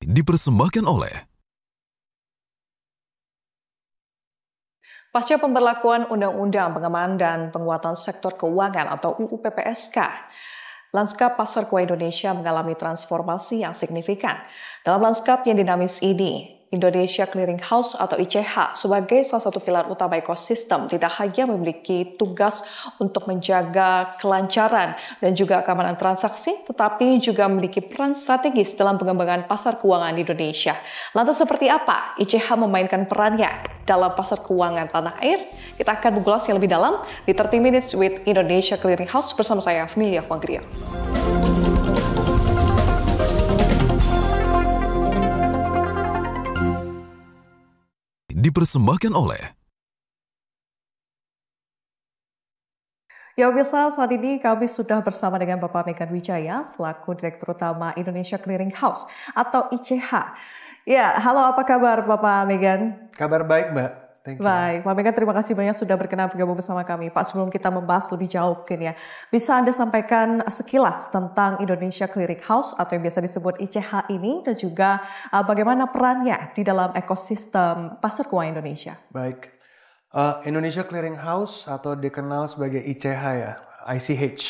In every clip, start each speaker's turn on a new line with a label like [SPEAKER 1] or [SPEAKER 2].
[SPEAKER 1] Dipersembahkan oleh
[SPEAKER 2] Pasca pemberlakuan Undang-Undang Pengembangan dan Penguatan Sektor Keuangan atau UU PPSK, lanskap pasar keuangan Indonesia mengalami transformasi yang signifikan. Dalam lanskap yang dinamis ini, Indonesia Clearing House atau ICH sebagai salah satu pilar utama ekosistem tidak hanya memiliki tugas untuk menjaga kelancaran dan juga keamanan transaksi, tetapi juga memiliki peran strategis dalam pengembangan pasar keuangan di Indonesia. Lantas seperti apa ICH memainkan perannya dalam pasar keuangan tanah air? Kita akan mengulas yang lebih dalam di 30 Minutes with Indonesia Clearing House bersama saya, Amelia Fangria.
[SPEAKER 1] dipersembahkan oleh
[SPEAKER 2] Ya pemirsa, saat ini kami sudah bersama dengan Bapak Megan Wijaya selaku Direktur Utama Indonesia Clearing House atau ICH. Ya, halo, apa kabar Bapak Megan?
[SPEAKER 3] Kabar baik, Mbak. Thank you.
[SPEAKER 2] Baik, Pak Megan, terima kasih banyak sudah berkenan bergabung bersama kami. Pak, sebelum kita membahas lebih jauh mungkin ya, bisa Anda sampaikan sekilas tentang Indonesia Clearing House atau yang biasa disebut ICH ini dan juga bagaimana perannya di dalam ekosistem pasar keuangan Indonesia?
[SPEAKER 3] Baik. Indonesia Clearing House atau dikenal sebagai ICH ya, ICH,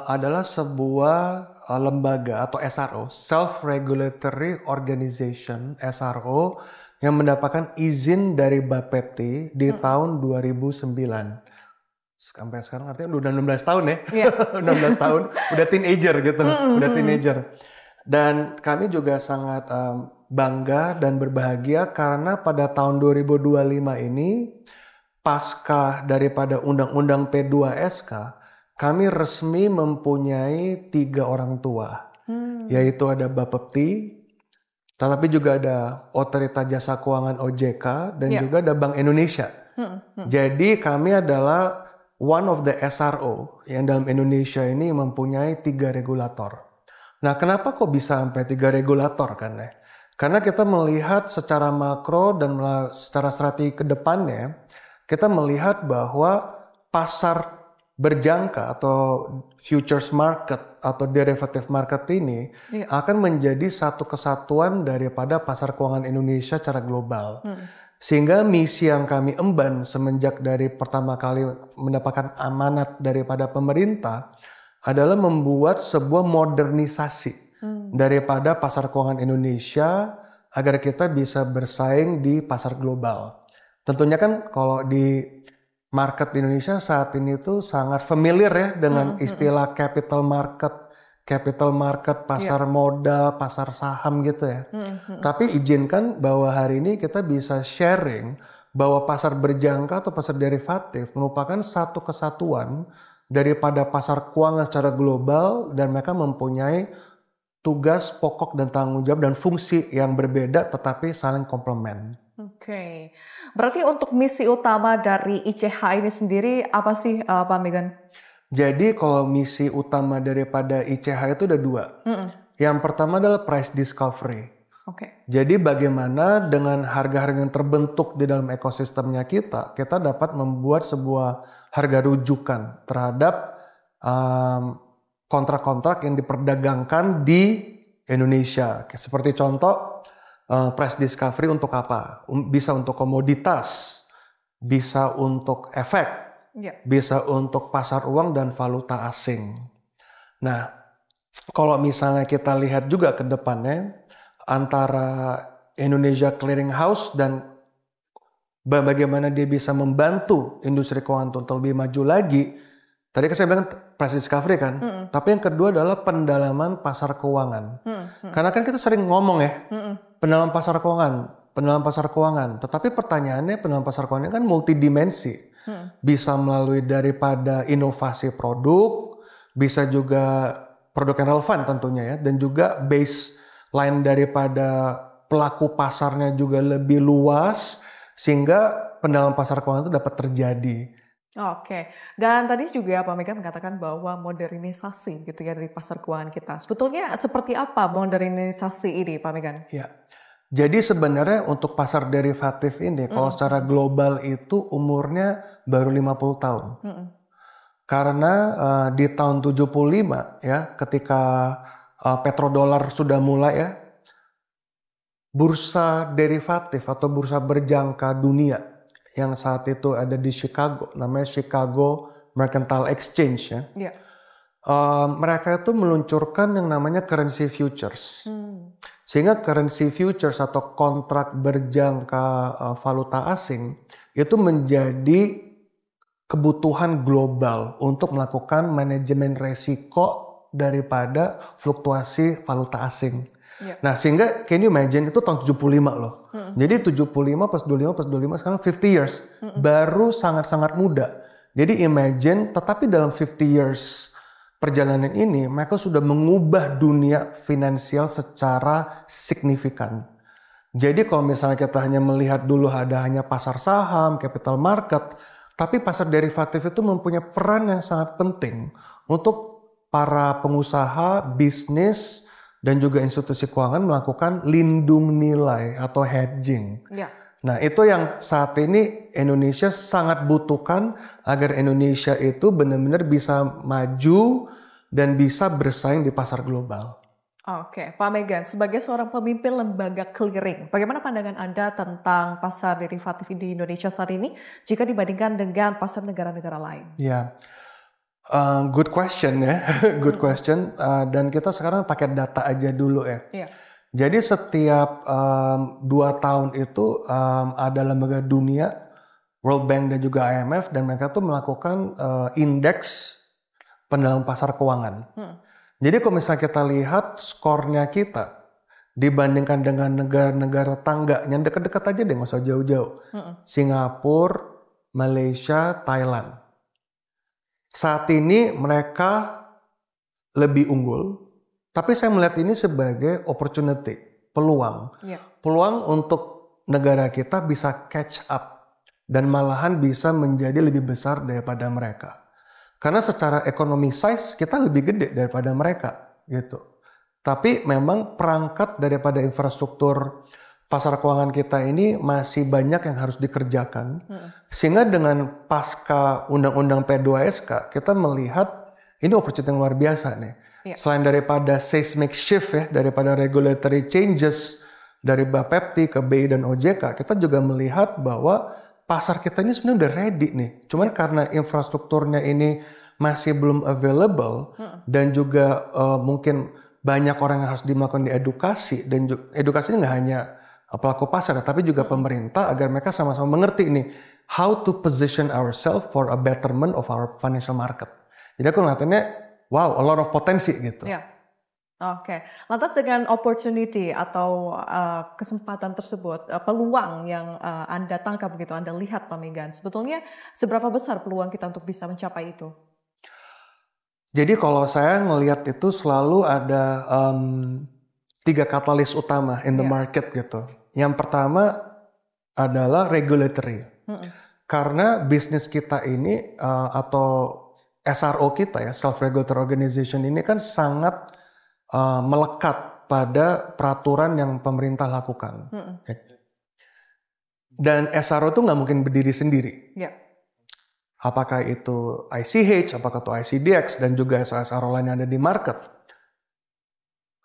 [SPEAKER 3] adalah sebuah lembaga atau SRO, Self-Regulatory Organization, SRO, yang mendapatkan izin dari Bapepti di tahun 2009. Sampai sekarang artinya udah 16 tahun ya. Yeah. 16 tahun, udah teenager gitu, udah teenager. Dan kami juga sangat bangga dan berbahagia karena pada tahun 2025 ini, pasca daripada Undang-Undang P2SK, kami resmi mempunyai 3 orang tua, yaitu ada Bapepti, tetapi juga ada Otoritas Jasa Keuangan OJK dan juga ada Bank Indonesia. Jadi kami adalah one of the SRO yang dalam Indonesia ini mempunyai 3 regulator. Nah, kenapa kok bisa sampai 3 regulator kan ya? Karena kita melihat secara makro dan secara strategi ke depannya, kita melihat bahwa pasar berjangka atau futures market atau derivative market ini akan menjadi satu kesatuan daripada pasar keuangan Indonesia secara global. Sehingga misi yang kami emban semenjak dari pertama kali mendapatkan amanat daripada pemerintah adalah membuat sebuah modernisasi daripada pasar keuangan Indonesia agar kita bisa bersaing di pasar global. Tentunya kan kalau di market di Indonesia saat ini tuh sangat familiar ya dengan istilah capital market, pasar modal, pasar saham gitu ya. Tapi izinkan bahwa hari ini kita bisa sharing bahwa pasar berjangka atau pasar derivatif merupakan satu kesatuan daripada pasar keuangan secara global dan mereka mempunyai tugas pokok dan tanggung jawab dan fungsi yang berbeda tetapi saling komplement.
[SPEAKER 2] Oke, berarti untuk misi utama dari ICH ini sendiri apa sih Pak Megan?
[SPEAKER 3] Jadi kalau misi utama daripada ICH itu ada 2. Yang pertama adalah price discovery. Jadi bagaimana dengan harga-harga yang terbentuk di dalam ekosistemnya kita dapat membuat sebuah harga rujukan terhadap kontrak-kontrak yang diperdagangkan di Indonesia. Seperti contoh, price discovery untuk apa? Bisa untuk komoditas, bisa untuk efek, bisa untuk pasar uang dan valuta asing. Nah, kalau misalnya kita lihat juga ke depannya antara Indonesia Clearing House dan bagaimana dia bisa membantu industri keuangan untuk lebih maju lagi. Tadi kan saya bilang price discovery kan, tapi yang kedua adalah pendalaman pasar keuangan. Karena kan kita sering ngomong ya, pendalaman pasar keuangan. Tetapi pertanyaannya pendalaman pasar keuangan kan multidimensi. Bisa melalui daripada inovasi produk, bisa juga produk yang relevan tentunya ya, dan juga baseline daripada pelaku pasarnya juga lebih luas, sehingga pendalaman pasar keuangan itu dapat terjadi.
[SPEAKER 2] Oke, dan tadi juga Pak Megan mengatakan bahwa modernisasi gitu ya dari pasar keuangan kita. Sebetulnya seperti apa modernisasi ini Pak Megan?
[SPEAKER 3] Ya, jadi sebenarnya untuk pasar derivatif ini kalau secara global itu umurnya baru 50 tahun. Karena di tahun 75 ya ketika petrodolar sudah mulai ya, bursa derivatif atau bursa berjangka dunia yang saat itu ada di Chicago, namanya Chicago Mercantile Exchange ya.
[SPEAKER 2] Yeah.
[SPEAKER 3] Mereka itu meluncurkan yang namanya currency futures. Sehingga currency futures atau kontrak berjangka valuta asing itu menjadi kebutuhan global untuk melakukan manajemen resiko daripada fluktuasi valuta asing. Yeah. Nah sehingga can you imagine itu tahun 75 loh. Jadi 75 plus 25 sekarang 50 years. Baru sangat-sangat muda. Jadi imagine tetapi dalam 50 years perjalanan ini mereka sudah mengubah dunia finansial secara signifikan. Jadi kalau misalnya kita hanya melihat dulu ada hanya pasar saham, capital market, tapi pasar derivatif itu mempunyai peran yang sangat penting untuk para pengusaha, bisnis, dan juga institusi keuangan melakukan lindung nilai atau hedging. Ya. Nah itu yang saat ini Indonesia sangat butuhkan agar Indonesia itu benar-benar bisa maju dan bisa bersaing di pasar global.
[SPEAKER 2] Oke, Pak Megan, sebagai seorang pemimpin lembaga clearing, bagaimana pandangan Anda tentang pasar derivatif di Indonesia saat ini jika dibandingkan dengan pasar negara-negara lain?
[SPEAKER 3] Ya, good question ya, good question. Dan kita sekarang pakai data aja dulu ya. Yeah. Jadi setiap 2 tahun itu ada lembaga dunia, World Bank dan juga IMF, dan mereka tuh melakukan indeks pendalaman pasar keuangan. Jadi kalau misalnya kita lihat skornya kita dibandingkan dengan negara-negara tangga yang dekat-dekat aja deh, nggak usah jauh-jauh. Singapura, Malaysia, Thailand. Saat ini mereka lebih unggul. Tapi saya melihat ini sebagai opportunity, peluang. Yeah. Peluang untuk negara kita bisa catch up dan malahan bisa menjadi lebih besar daripada mereka. Karena secara ekonomi size kita lebih gede daripada mereka gitu. Tapi memang perangkat daripada infrastruktur pasar keuangan kita ini masih banyak yang harus dikerjakan. Sehingga dengan pasca undang-undang P2SK kita melihat ini opportunity yang luar biasa nih. Yeah. Selain daripada seismic shift ya, daripada regulatory changes dari Bapepti ke BI dan OJK, kita juga melihat bahwa pasar kita ini sebenarnya udah ready nih. Cuman karena infrastrukturnya ini masih belum available dan juga mungkin banyak orang yang harus dilakukan di edukasi, dan edukasi ini nggak hanya pelaku pasar tapi juga pemerintah agar mereka sama-sama mengerti ini how to position ourselves for a betterment of our financial market. Jadi aku ngeliatinnya wow, a lot of potensi gitu.
[SPEAKER 2] Yeah. Oke. Lantas dengan opportunity atau kesempatan tersebut, peluang yang Anda tangkap begitu, Anda lihat Pak Megan, sebetulnya seberapa besar peluang kita untuk bisa mencapai itu?
[SPEAKER 3] Jadi kalau saya ngelihat itu selalu ada 3 katalis utama in the market gitu. Yang pertama adalah regulatory. Karena bisnis kita ini atau SRO kita ya, self-regulatory organization ini kan sangat melekat pada peraturan yang pemerintah lakukan. Dan SRO itu nggak mungkin berdiri sendiri. Yeah. Apakah itu ICH, apakah itu ICDX, dan juga SRO lain yang ada di market.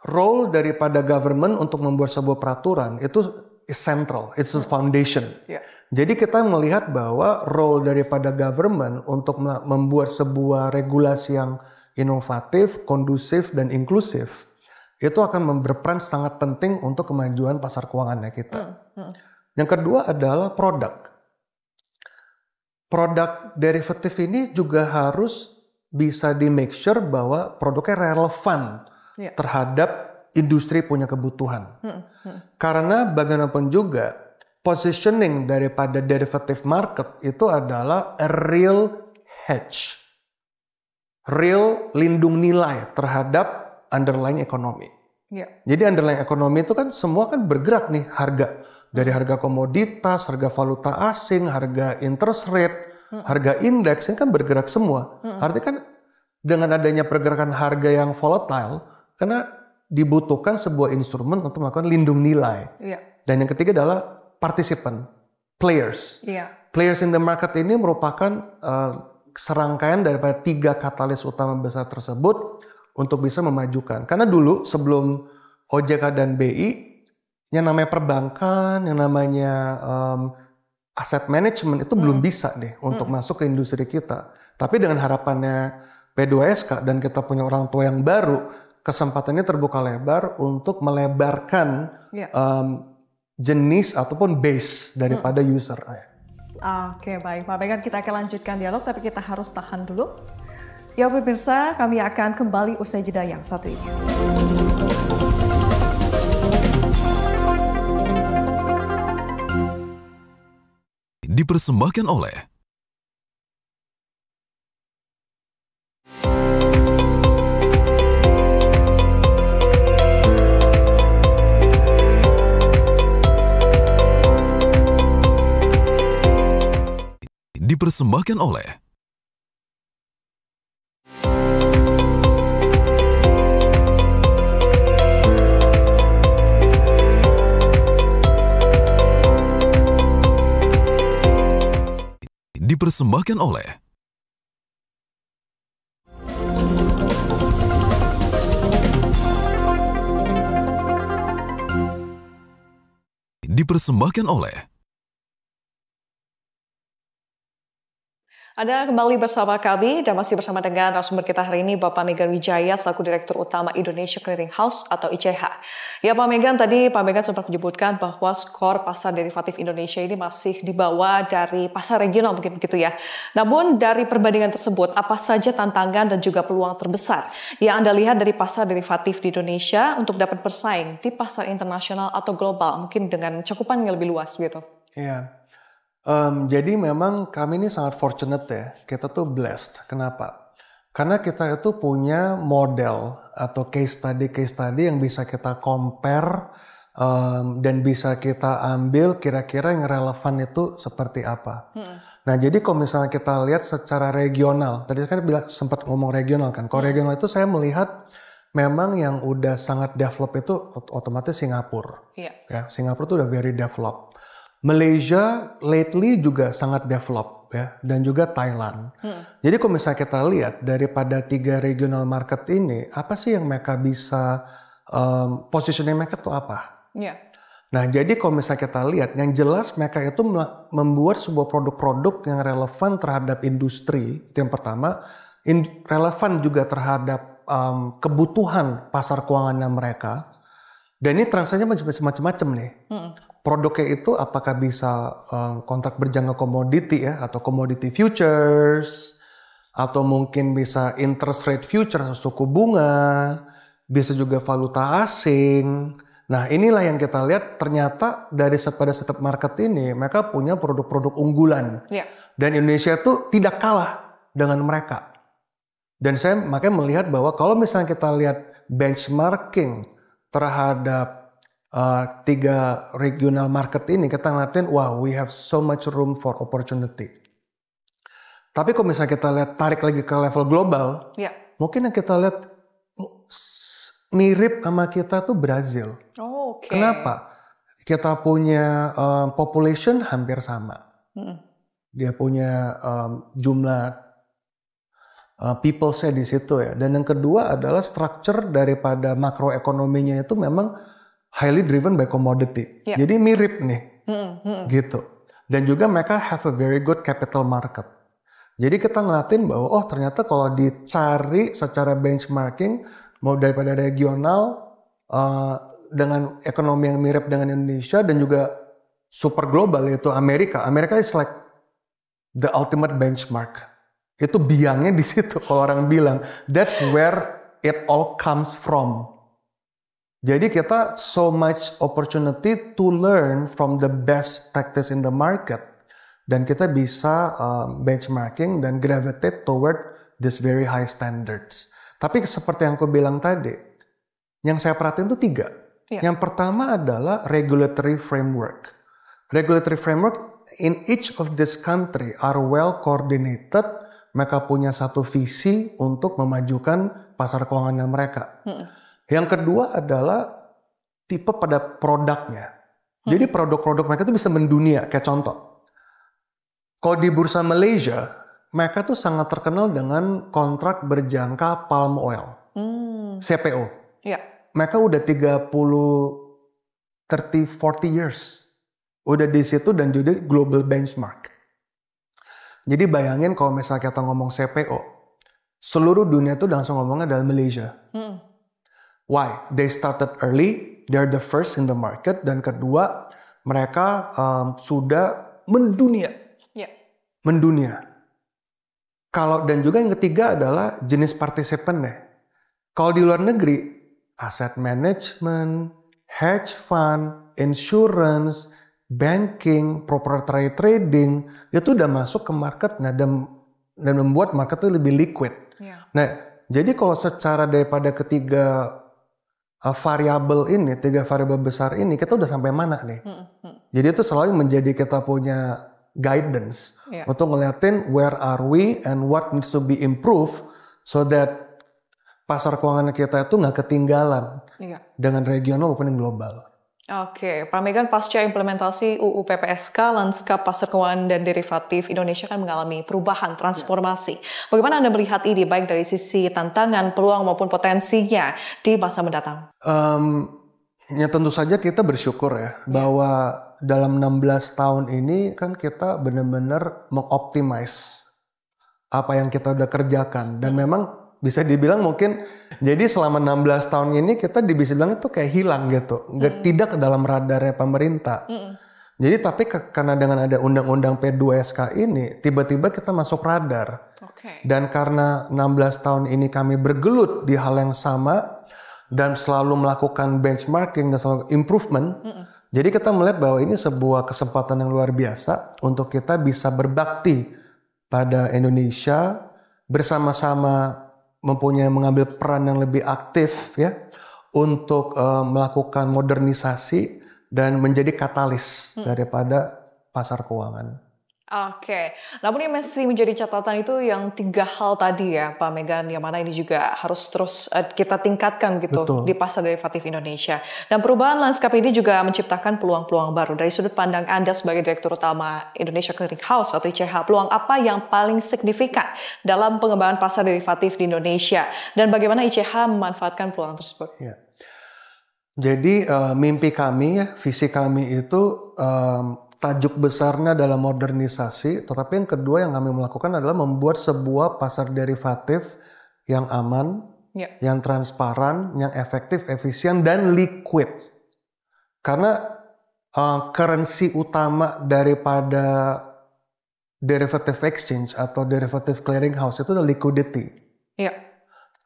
[SPEAKER 3] Role daripada government untuk membuat sebuah peraturan itu is central, it's a foundation. Yeah. Jadi kita melihat bahwa role daripada government untuk membuat sebuah regulasi yang inovatif, kondusif, dan inklusif itu akan berperan sangat penting untuk kemajuan pasar keuangannya kita. Yang kedua adalah produk. Produk derivatif ini juga harus bisa di make sure bahwa produknya relevan terhadap industri punya kebutuhan. Karena bagaimanapun juga positioning daripada derivative market itu adalah a real hedge. Real lindung nilai terhadap underlying ekonomi. Yeah. Jadi underlying ekonomi itu kan semua kan bergerak nih harga. Dari harga komoditas, harga valuta asing, harga interest rate, harga indeks ini kan bergerak semua. Artinya kan dengan adanya pergerakan harga yang volatile, karena dibutuhkan sebuah instrumen untuk melakukan lindung nilai. Yeah. Dan yang ketiga adalah participant, players. Yeah. Players in the market ini merupakan serangkaian daripada 3 katalis utama besar tersebut untuk bisa memajukan. Karena dulu sebelum OJK dan BI, yang namanya perbankan, yang namanya asset management itu belum bisa deh untuk masuk ke industri kita. Tapi dengan harapannya P2SK dan kita punya orang tua yang baru, kesempatannya terbuka lebar untuk melebarkan jenis ataupun base daripada user.
[SPEAKER 2] Oke, baik Pak Megan, kita akan lanjutkan dialog, tapi kita harus tahan dulu. Ya pemirsa, kami akan kembali usai jeda yang satu ini.
[SPEAKER 1] Dipersembahkan oleh dipersembahkan oleh
[SPEAKER 2] Anda kembali bersama kami dan masih bersama dengan narasumber kita hari ini Bapak Megan Wijaya selaku Direktur Utama Indonesia Clearing House atau ICH. Ya Pak Megan, tadi Pak Megan sempat menyebutkan bahwa skor pasar derivatif Indonesia ini masih di bawah dari pasar regional mungkin begitu ya. Namun dari perbandingan tersebut, apa saja tantangan dan juga peluang terbesar yang Anda lihat dari pasar derivatif di Indonesia untuk dapat bersaing di pasar internasional atau global mungkin dengan cakupan yang lebih luas gitu?
[SPEAKER 3] Iya. Jadi memang kami ini sangat fortunate ya, kita tuh blessed. Kenapa? Karena kita itu punya model atau case study yang bisa kita compare dan bisa kita ambil kira-kira yang relevan itu seperti apa. Nah jadi kalau misalnya kita lihat secara regional, tadi kan sempat ngomong regional kan, kalau regional itu saya melihat memang yang udah sangat develop itu otomatis Singapura. Ya, Singapura itu udah very develop. Malaysia lately juga sangat develop ya, dan juga Thailand. Jadi kalau misalnya kita lihat daripada 3 regional market ini, apa sih yang mereka bisa positioning mereka itu apa? Nah jadi kalau misalnya kita lihat, yang jelas mereka itu membuat sebuah produk-produk yang relevan terhadap industri, itu yang pertama, relevan juga terhadap kebutuhan pasar keuangannya mereka. Dan ini transaksinya macam-macam nih. Produknya itu apakah bisa kontrak berjangka komoditi ya, atau commodity futures, atau mungkin bisa interest rate futures atau suku bunga, bisa juga valuta asing. Nah inilah yang kita lihat ternyata dari pada setiap market ini mereka punya produk-produk unggulan. Dan Indonesia itu tidak kalah dengan mereka. Dan saya makanya melihat bahwa kalau misalnya kita lihat benchmarking terhadap 3 regional market ini, kita ngeliatin, wow, we have so much room for opportunity. Tapi kalau misalnya kita lihat tarik lagi ke level global, mungkin yang kita lihat mirip sama kita tuh Brazil. Kenapa? Kita punya population hampir sama. Dia punya jumlah people saya di situ ya. Dan yang kedua adalah structure daripada makroekonominya itu memang highly driven by commodity. Jadi mirip nih, gitu. Dan juga mereka have a very good capital market. Jadi kita ngeliatin bahwa oh ternyata kalau dicari secara benchmarking mau daripada regional dengan ekonomi yang mirip dengan Indonesia dan juga super global yaitu Amerika. Amerika is like the ultimate benchmark. Itu biangnya di situ kalau orang bilang. That's where it all comes from. Jadi kita so much opportunity to learn from the best practice in the market. Dan kita bisa benchmarking dan gravitate toward this very high standards. Tapi seperti yang aku bilang tadi, yang saya perhatiin itu 3. Yang pertama adalah regulatory framework. Regulatory framework in each of this country are well coordinated. Mereka punya satu visi untuk memajukan pasar keuangannya mereka. Yang kedua adalah tipe pada produknya. Jadi produk-produk mereka itu bisa mendunia. Kayak contoh, kalau di bursa Malaysia, mereka tuh sangat terkenal dengan kontrak berjangka palm oil, CPO. Mereka udah 30 30-40 years. Udah di situ dan juga global benchmark. Jadi bayangin kalau misalnya kita ngomong CPO, seluruh dunia itu langsung ngomongnya adalah Malaysia. Why? They started early, they're the first in the market, dan kedua mereka sudah mendunia. Mendunia. Kalau dan juga yang ketiga adalah jenis partisipannya. Kalau di luar negeri, asset management, hedge fund, insurance, banking, proprietary trading itu udah masuk ke marketnya dan membuat market itu lebih liquid. Nah, jadi kalau secara daripada ketiga variabel ini, 3 variabel besar ini, kita udah sampai mana nih? Jadi itu selalu menjadi kita punya guidance untuk ngeliatin where are we and what needs to be improved so that pasar keuangan kita itu nggak ketinggalan dengan regional maupun global.
[SPEAKER 2] Oke, Pak Megan, pasca implementasi UU PPSK, lanskap pasar keuangan dan derivatif Indonesia kan mengalami perubahan, transformasi. Bagaimana Anda melihat ini, baik dari sisi tantangan, peluang maupun potensinya di masa mendatang?
[SPEAKER 3] Ya tentu saja kita bersyukur ya, bahwa dalam 16 tahun ini kan kita benar-benar mengoptimize apa yang kita udah kerjakan. Dan memang bisa dibilang mungkin, jadi selama 16 tahun ini kita bisa bilang itu kayak hilang gitu. Tidak ke dalam radarnya pemerintah. Jadi tapi karena dengan ada undang-undang P2SK ini, tiba-tiba kita masuk radar. Dan karena 16 tahun ini kami bergelut di hal yang sama, dan selalu melakukan benchmarking dan selalu improvement, jadi kita melihat bahwa ini sebuah kesempatan yang luar biasa untuk kita bisa berbakti pada Indonesia, bersama-sama mengambil peran yang lebih aktif ya untuk melakukan modernisasi dan menjadi katalis daripada pasar keuangan.
[SPEAKER 2] Oke, namun yang masih menjadi catatan itu yang 3 hal tadi ya Pak Megan, yang mana ini juga harus terus kita tingkatkan gitu. Betul. Di pasar derivatif Indonesia. Dan perubahan lanskap ini juga menciptakan peluang-peluang baru. Dari sudut pandang Anda sebagai Direktur Utama Indonesia Clearing House atau ICH, peluang apa yang paling signifikan dalam pengembangan pasar derivatif di Indonesia? Dan bagaimana ICH memanfaatkan peluang tersebut?
[SPEAKER 3] Ya. Jadi mimpi kami, visi kami itu tajuk besarnya adalah modernisasi, tetapi yang kedua yang kami melakukan adalah membuat sebuah pasar derivatif yang aman, yang transparan, yang efektif, efisien, dan liquid. Karena currency utama daripada derivative exchange atau derivative clearing house itu adalah liquidity.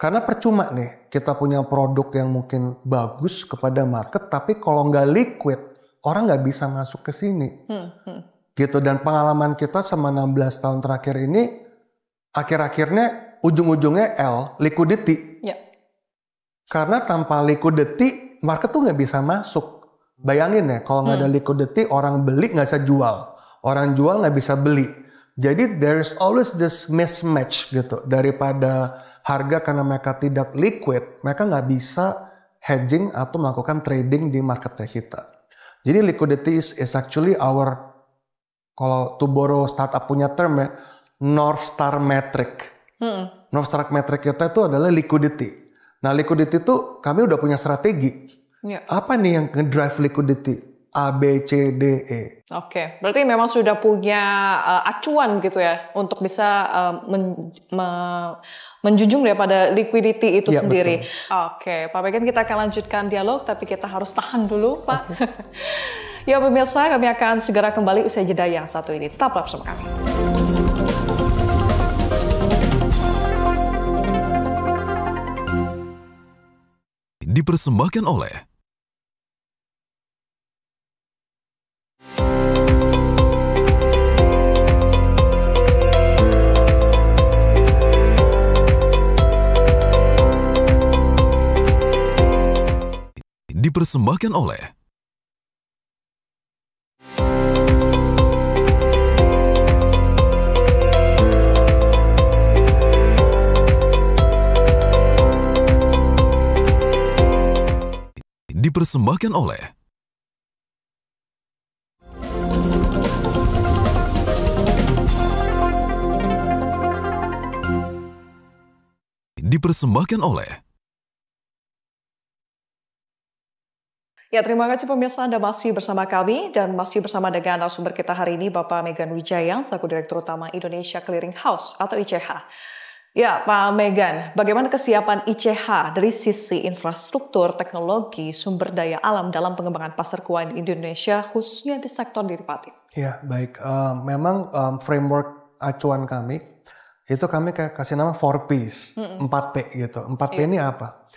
[SPEAKER 3] Karena percuma nih kita punya produk yang mungkin bagus kepada market, tapi kalau nggak liquid, orang nggak bisa masuk ke sini. Gitu. Dan pengalaman kita sama 16 tahun terakhir ini, akhir-akhirnya ujung-ujungnya liquidity. Karena tanpa liquidity, market tuh nggak bisa masuk. Bayangin ya, kalau nggak ada liquidity, orang beli nggak bisa jual. Orang jual nggak bisa beli. Jadi there's always this mismatch gitu. Daripada harga karena mereka tidak liquid, mereka nggak bisa hedging atau melakukan trading di marketnya kita. Jadi liquidity is actually our, kalau to borrow startup punya term ya, North Star metric. North Star metric kita itu adalah liquidity. Nah liquidity itu kami udah punya strategi. Apa nih yang ngedrive liquidity? A, B, C, D, E.
[SPEAKER 2] Oke, berarti memang sudah punya acuan gitu ya untuk bisa menjunjung daripada liquidity itu sendiri. Betul. Oke, Pak Megan, kita akan lanjutkan dialog, tapi kita harus tahan dulu, Pak. Ya pemirsa, kami akan segera kembali usai jeda yang satu ini. Tetaplah bersama kami.
[SPEAKER 1] Dipersembahkan oleh dipersembahkan oleh
[SPEAKER 2] Ya, terima kasih pemirsa Anda masih bersama kami dan masih bersama dengan narasumber kita hari ini Bapak Megan Wijaya, selaku Direktur Utama Indonesia Clearing House atau ICH. Ya, Pak Megan, bagaimana kesiapan ICH dari sisi infrastruktur, teknologi, sumber daya alam dalam pengembangan pasar keuangan Indonesia, khususnya di sektor derivatif?
[SPEAKER 3] Ya, baik. Memang framework acuan kami, itu kami kayak kasih nama 4Ps, 4P gitu. 4P ini apa?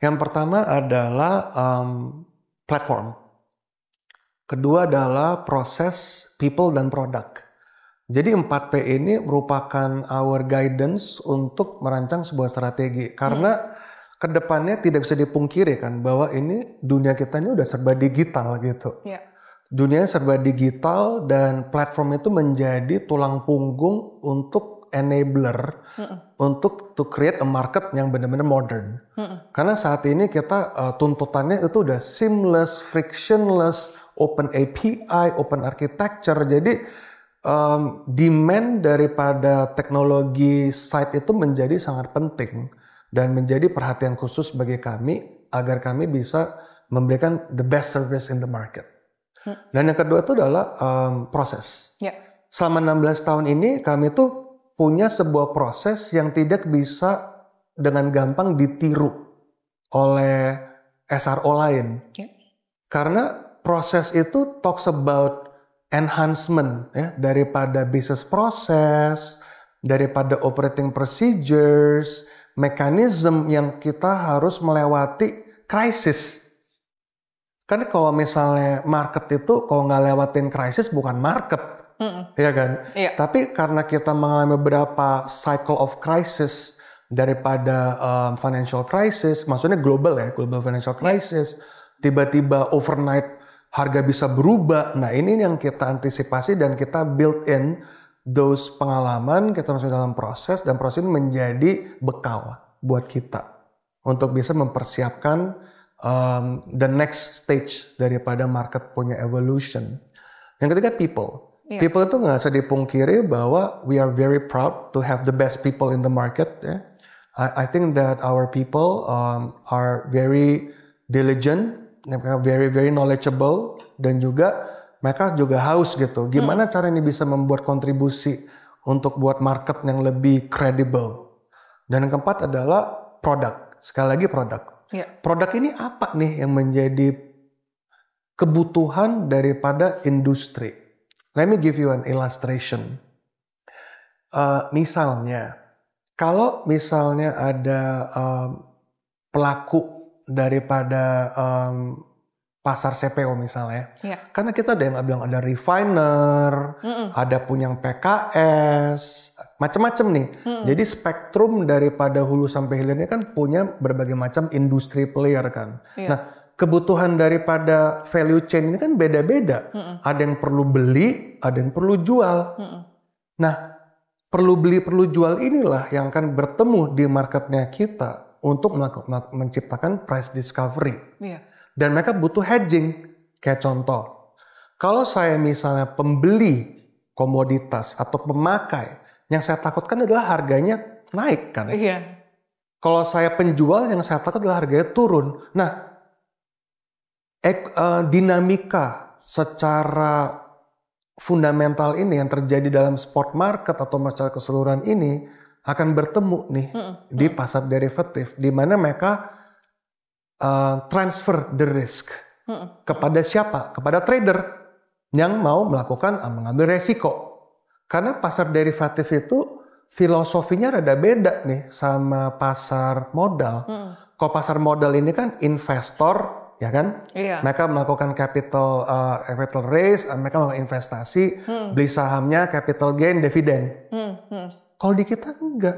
[SPEAKER 3] Yang pertama adalah platform. Kedua adalah proses, people, dan produk. Jadi 4P ini merupakan our guidance untuk merancang sebuah strategi. Karena kedepannya tidak bisa dipungkiri kan bahwa ini dunia kita ini udah serba digital gitu.
[SPEAKER 2] Yeah.
[SPEAKER 3] Dunia serba digital dan platform itu menjadi tulang punggung untuk enabler untuk to create a market yang benar-benar modern. Karena saat ini kita tuntutannya itu udah seamless, frictionless, open API, open architecture. Jadi demand daripada teknologi site itu menjadi sangat penting dan menjadi perhatian khusus bagi kami agar kami bisa memberikan the best service in the market. Dan yang kedua itu adalah proses. Yeah. Selama 16 tahun ini kami tuh punya sebuah proses yang tidak bisa dengan gampang ditiru oleh SRO lain. Yeah. Karena proses itu talks about enhancement ya, daripada business process, daripada operating procedures, mekanisme yang kita harus melewati krisis. Karena kalau misalnya market itu kalau nggak lewatin krisis bukan market. Iya kan? Iya. Tapi karena kita mengalami beberapa cycle of crisis daripada financial crisis, maksudnya global ya, global financial crisis, tiba-tiba overnight harga bisa berubah. Nah ini yang kita antisipasi dan kita build in those pengalaman, kita masuk dalam proses dan proses ini menjadi bekal buat kita untuk bisa mempersiapkan the next stage daripada market punya evolution. Yang ketiga people. Yeah. People itu nggak bisa dipungkiri bahwa we are very proud to have the best people in the market. Yeah. I think that our people are very diligent, very knowledgeable, dan juga mereka juga haus gitu. Gimana cara ini bisa membuat kontribusi untuk buat market yang lebih credible. Dan yang keempat adalah produk. Sekali lagi produk. Yeah. Produk ini apa nih yang menjadi kebutuhan daripada industri? Let me give you an illustration. Misalnya, kalau misalnya ada pelaku daripada pasar CPO misalnya, karena kita ada yang bilang ada refiner, ada punya yang PKS, macam-macam nih. Jadi spektrum daripada hulu sampai hilirnya kan punya berbagai macam industri player kan. Nah, kebutuhan daripada value chain ini kan beda-beda. Ada yang perlu beli, ada yang perlu jual. Nah, perlu beli, perlu jual inilah yang akan bertemu di marketnya kita untuk menciptakan price discovery. Dan mereka butuh hedging. Kayak contoh, kalau saya misalnya pembeli komoditas atau pemakai, yang saya takutkan adalah harganya naik kan. Kalau saya penjual, yang saya takut adalah harganya turun. Nah, dinamika secara fundamental ini yang terjadi dalam spot market atau secara keseluruhan ini akan bertemu nih di pasar derivatif, di mana mereka transfer the risk kepada siapa? Kepada trader yang mau mengambil resiko. Karena pasar derivatif itu filosofinya rada beda nih sama pasar modal. Kalau pasar modal ini kan investor, ya kan? Iya. Mereka melakukan capital raise, mereka melakukan investasi, beli sahamnya, capital gain, dividen. Kalau di kita enggak.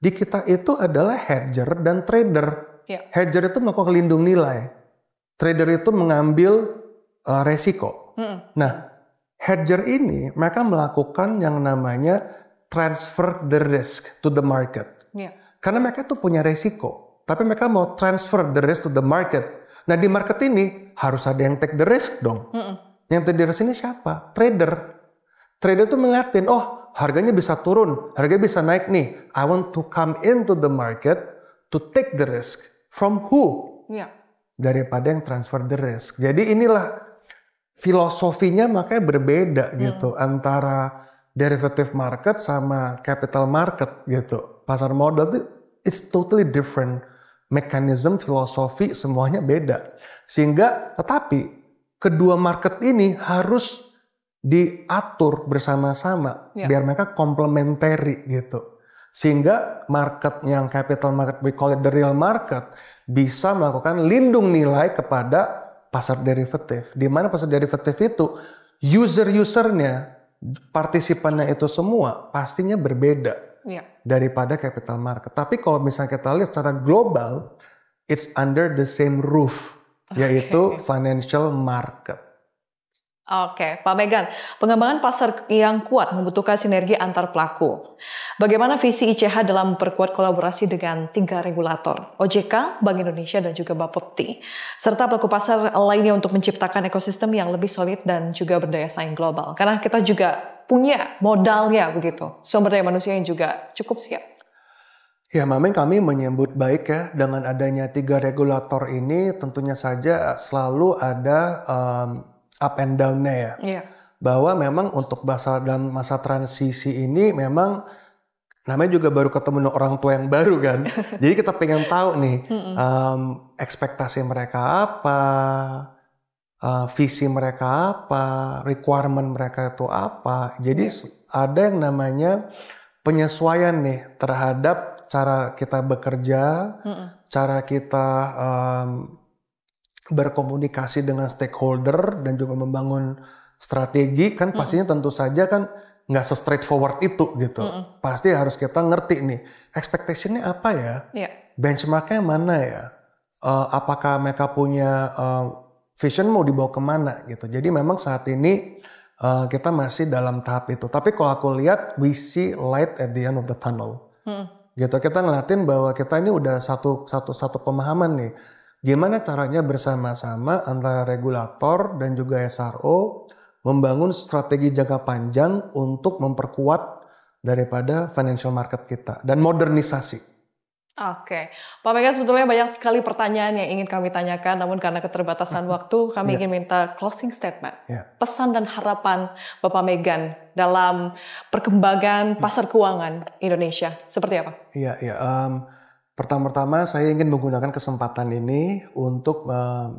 [SPEAKER 3] Di kita itu adalah hedger dan trader. Hedger itu melakukan lindung nilai. Trader itu mengambil resiko. Nah, hedger ini mereka melakukan yang namanya transfer the risk to the market. Karena mereka tuh punya resiko, tapi mereka mau transfer the risk to the market. Nah di market ini harus ada yang take the risk dong. Yang take the risk ini siapa? Trader. Trader itu ngeliatin, oh harganya bisa turun, harganya bisa naik nih. I want to come into the market to take the risk. From who? daripada yang transfer the risk. Jadi inilah filosofinya makanya berbeda gitu antara derivative market sama capital market gitu. Pasar modal itu it's totally different mechanism, filosofi, semuanya beda. Sehingga tetapi kedua market ini harus diatur bersama-sama biar mereka complementary gitu. Sehingga market yang capital market, we call it the real market, bisa melakukan lindung nilai kepada pasar derivatif. Di mana pasar derivatif itu user-usernya, partisipannya itu semua pastinya berbeda daripada capital market. Tapi kalau misalnya kita lihat secara global, it's under the same roof, yaitu financial market.
[SPEAKER 2] Oke, Pak Megan, pengembangan pasar yang kuat membutuhkan sinergi antar pelaku. Bagaimana visi ICH dalam memperkuat kolaborasi dengan 3 regulator, OJK, Bank Indonesia, dan juga Bapepti, serta pelaku pasar lainnya untuk menciptakan ekosistem yang lebih solid dan juga berdaya saing global? Karena kita juga punya modalnya begitu, sumber daya manusia yang juga cukup siap.
[SPEAKER 3] Ya, memang kami menyambut baik ya dengan adanya 3 regulator ini. Tentunya saja selalu ada up and down-nya ya. Bahwa memang untuk dalam masa transisi ini memang namanya juga baru ketemu orang tua yang baru kan. Jadi kita pengen tahu nih ekspektasi mereka apa, visi mereka apa, requirement mereka itu apa. Jadi ada yang namanya penyesuaian nih terhadap cara kita bekerja, cara kita berkomunikasi dengan stakeholder dan juga membangun strategi kan pastinya tentu saja kan nggak se-straightforward itu gitu. Pasti harus kita ngerti nih expectation-nya apa ya, benchmark-nya mana ya, apakah mereka punya vision mau dibawa kemana gitu. Jadi memang saat ini kita masih dalam tahap itu. Tapi kalau aku lihat we see light at the end of the tunnel. Gitu kita ngeliatin bahwa kita ini udah satu pemahaman nih gimana caranya bersama-sama antara regulator dan juga SRO membangun strategi jangka panjang untuk memperkuat daripada financial market kita dan modernisasi.
[SPEAKER 2] Oke, Pak Megan, sebetulnya banyak sekali pertanyaan yang ingin kami tanyakan, namun karena keterbatasan waktu, kami ingin minta closing statement. Pesan dan harapan Bapak Megan dalam perkembangan pasar keuangan Indonesia, seperti apa?
[SPEAKER 3] Pertama-tama saya ingin menggunakan kesempatan ini untuk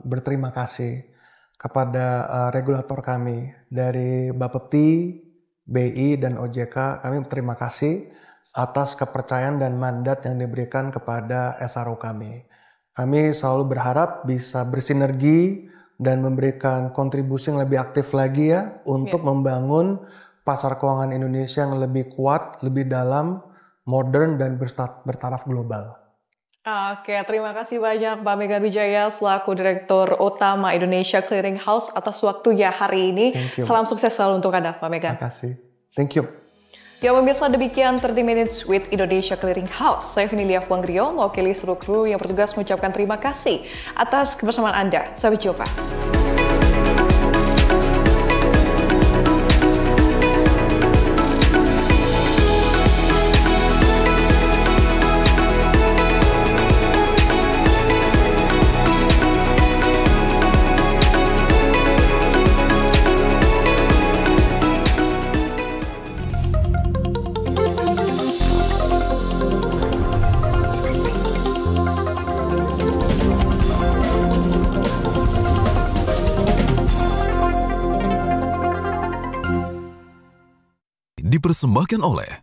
[SPEAKER 3] berterima kasih kepada regulator kami dari Bapepti, BI, dan OJK. Kami berterima kasih atas kepercayaan dan mandat yang diberikan kepada SRO kami. Kami selalu berharap bisa bersinergi dan memberikan kontribusi yang lebih aktif lagi ya untuk membangun pasar keuangan Indonesia yang lebih kuat, lebih dalam, modern, dan bertaraf global.
[SPEAKER 2] Oke, terima kasih banyak Pak Megan Wijaya selaku Direktur Utama Indonesia Clearing House atas waktunya hari ini. Salam sukses selalu untuk Anda, Pak Megan.
[SPEAKER 3] Terima kasih. Thank you.
[SPEAKER 2] Ya pemirsa, demikian 30 Minutes with Indonesia Clearing House. Saya Vinilia Huanggrio, mewakili seluruh kru yang bertugas mengucapkan terima kasih atas kebersamaan Anda. Sampai jumpa.
[SPEAKER 1] Dipersembahkan oleh